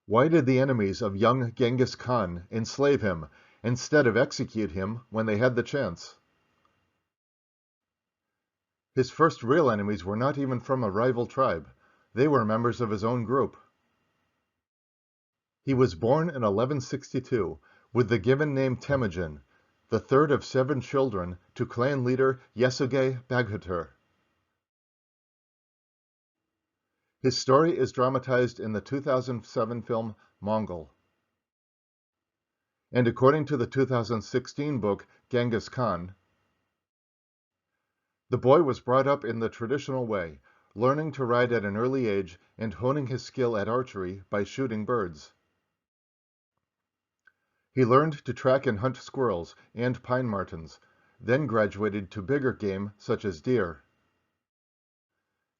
Why did the enemies of young Genghis Khan enslave him instead of execute him when they had the chance? His first real enemies were not even from a rival tribe. They were members of his own group. He was born in 1162 with the given name Temujin, the third of 7 children to clan leader Sergei Baghatur. His story is dramatized in the 2007 film Mongol. And according to the 2016 book Genghis Khan, the boy was brought up in the traditional way, learning to ride at an early age and honing his skill at archery by shooting birds. He learned to track and hunt squirrels and pine martens, then graduated to bigger game such as deer.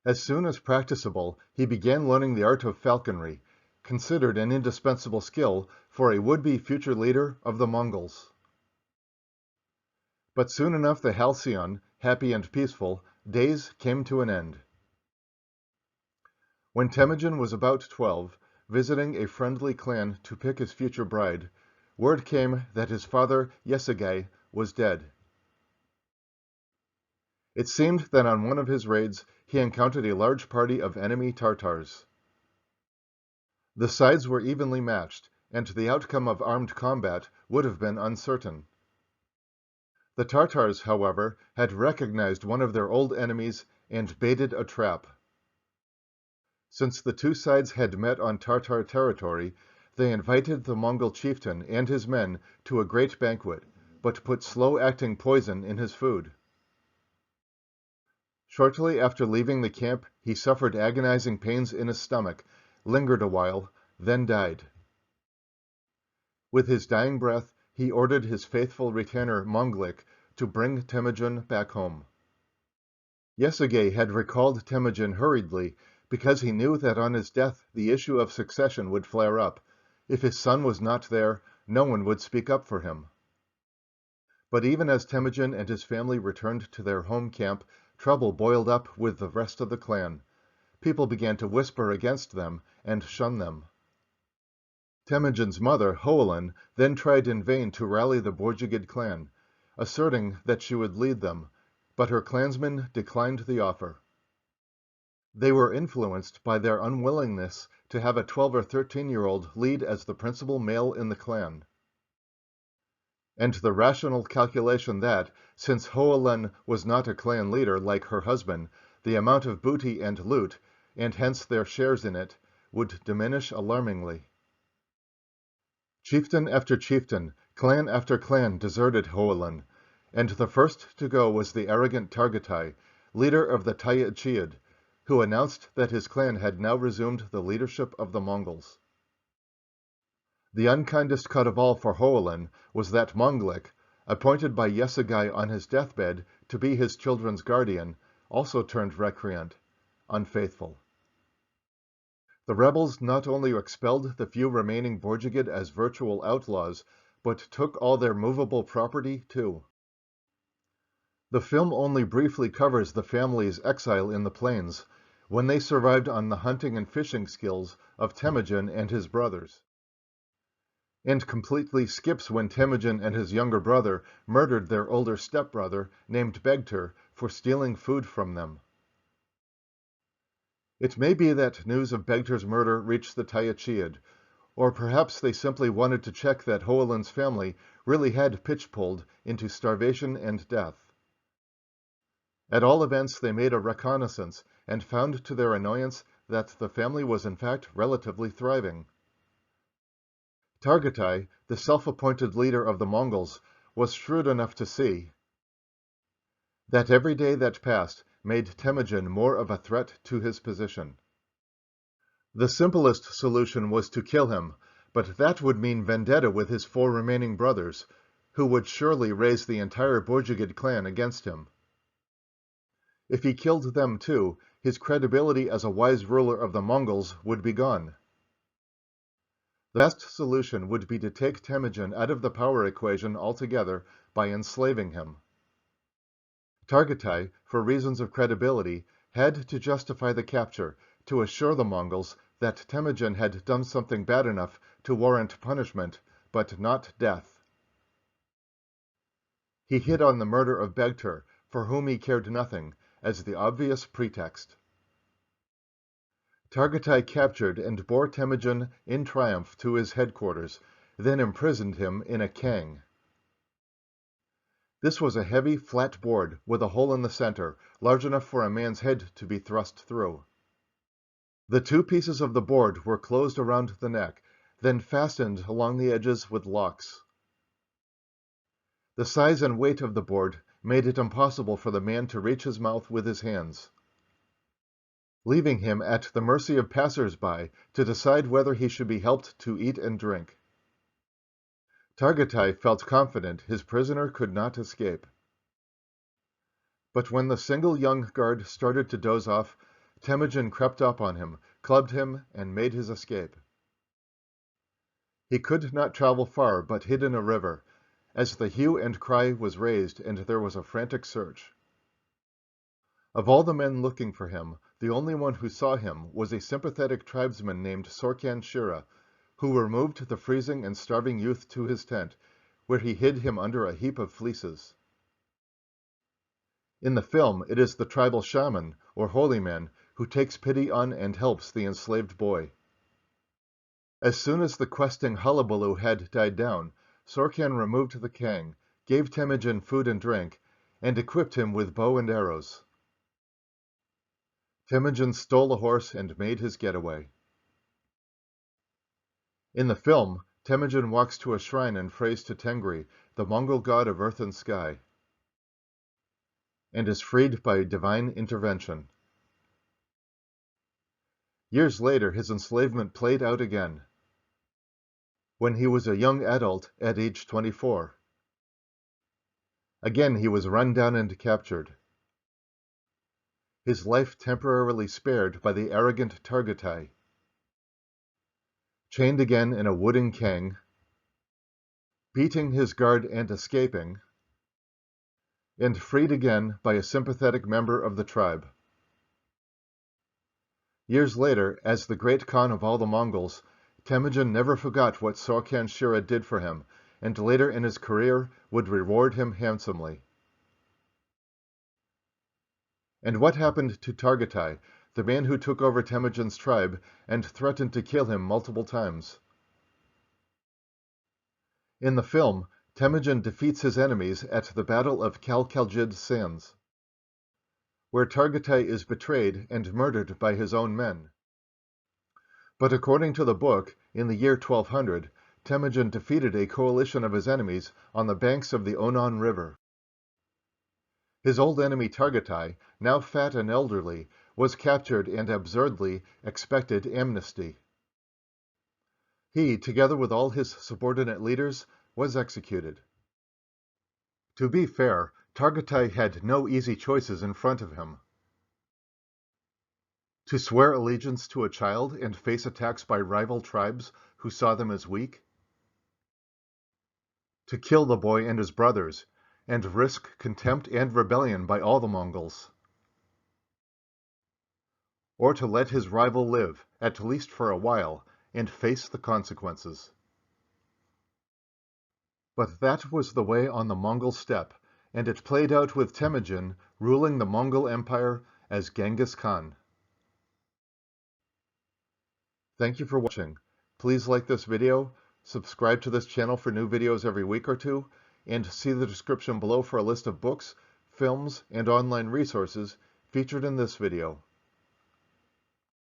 As soon as practicable, he began learning the art of falconry, considered an indispensable skill for a would-be future leader of the Mongols. But soon enough the halcyon, happy and peaceful, days came to an end. When Temujin was about 12, visiting a friendly clan to pick his future bride, word came that his father, Sergei, was dead. It seemed that on one of his raids he encountered a large party of enemy Tartars. The sides were evenly matched, and the outcome of armed combat would have been uncertain. The Tartars, however, had recognized one of their old enemies and baited a trap. Since the two sides had met on Tartar territory, they invited the Mongol chieftain and his men to a great banquet, but put slow-acting poison in his food. Shortly after leaving the camp, he suffered agonizing pains in his stomach, lingered a while, then died. With his dying breath, he ordered his faithful retainer Monglik to bring Temujin back home. Sergei had recalled Temujin hurriedly because he knew that on his death the issue of succession would flare up. If his son was not there, no one would speak up for him. But even as Temujin and his family returned to their home camp, trouble boiled up with the rest of the clan. People began to whisper against them and shun them. Temujin's mother, Khulan, then tried in vain to rally the Borjigid clan, asserting that she would lead them, but her clansmen declined the offer. They were influenced by their unwillingness to have a 12 or 13-year-old lead as the principal male in the clan, and the rational calculation that, since Khulan was not a clan leader like her husband, the amount of booty and loot, and hence their shares in it, would diminish alarmingly. Chieftain after chieftain, clan after clan deserted Khulan, and the first to go was the arrogant Targatai, leader of the Tayachid, who announced that his clan had now resumed the leadership of the Mongols. The unkindest cut of all for Khulan was that Monglik, appointed by Sergei on his deathbed to be his children's guardian, also turned recreant, unfaithful. The rebels not only expelled the few remaining Borjigid as virtual outlaws, but took all their movable property too. The film only briefly covers the family's exile in the plains, when they survived on the hunting and fishing skills of Temujin and his brothers, and completely skips when Temujin and his younger brother murdered their older stepbrother, named Begtur, for stealing food from them. It may be that news of Begtur's murder reached the Tayachid, or perhaps they simply wanted to check that Khulan's family really had pitch-pulled into starvation and death. At all events, they made a reconnaissance and found to their annoyance that the family was in fact relatively thriving. Targatai, the self-appointed leader of the Mongols, was shrewd enough to see that every day that passed made Temujin more of a threat to his position. The simplest solution was to kill him, but that would mean vendetta with his 4 remaining brothers, who would surely raise the entire Borjigid clan against him. If he killed them too, his credibility as a wise ruler of the Mongols would be gone. The best solution would be to take Temujin out of the power equation altogether by enslaving him. Targatai, for reasons of credibility, had to justify the capture to assure the Mongols that Temujin had done something bad enough to warrant punishment, but not death. He hit on the murder of Begtur, for whom he cared nothing, as the obvious pretext. Targatai captured and bore Temujin in triumph to his headquarters, then imprisoned him in a kang. This was a heavy, flat board with a hole in the center, large enough for a man's head to be thrust through. The two pieces of the board were closed around the neck, then fastened along the edges with locks. The size and weight of the board made it impossible for the man to reach his mouth with his hands, leaving him at the mercy of passers-by to decide whether he should be helped to eat and drink. Targatai felt confident his prisoner could not escape. But when the single young guard started to doze off, Temujin crept up on him, clubbed him, and made his escape. He could not travel far, but hid in a river, as the hue and cry was raised and there was a frantic search. Of all the men looking for him, the only one who saw him was a sympathetic tribesman named Sorkan Shira, who removed the freezing and starving youth to his tent, where he hid him under a heap of fleeces. In the film, it is the tribal shaman, or holy man, who takes pity on and helps the enslaved boy. As soon as the questing hullabaloo had died down, Sorkan removed the kang, gave Temujin food and drink, and equipped him with bow and arrows. Temujin stole a horse and made his getaway. In the film, Temujin walks to a shrine and prays to Tengri, the Mongol god of earth and sky, and is freed by divine intervention. Years later, his enslavement played out again, when he was a young adult at age 24. Again he was run down and captured. His life temporarily spared by the arrogant Targatai. Chained again in a wooden kang, beating his guard and escaping, and freed again by a sympathetic member of the tribe. Years later, as the great Khan of all the Mongols, Temujin never forgot what Sorkan Shira did for him, and later in his career would reward him handsomely. And what happened to Targatai, the man who took over Temujin's tribe and threatened to kill him multiple times? In the film, Temujin defeats his enemies at the Battle of Kalkaljid Sands, where Targatai is betrayed and murdered by his own men. But according to the book, in the year 1200, Temujin defeated a coalition of his enemies on the banks of the Onon River. His old enemy Targatai, now fat and elderly, was captured and absurdly expected amnesty. He, together with all his subordinate leaders, was executed. To be fair, Targatai had no easy choices in front of him. To swear allegiance to a child and face attacks by rival tribes who saw them as weak? To kill the boy and his brothers, and risk contempt and rebellion by all the Mongols? Or to let his rival live, at least for a while, and face the consequences? But that was the way on the Mongol steppe, and it played out with Temujin ruling the Mongol Empire as Genghis Khan. Thank you for watching. Please like this video, subscribe to this channel for new videos every week or two, and see the description below for a list of books, films, and online resources featured in this video.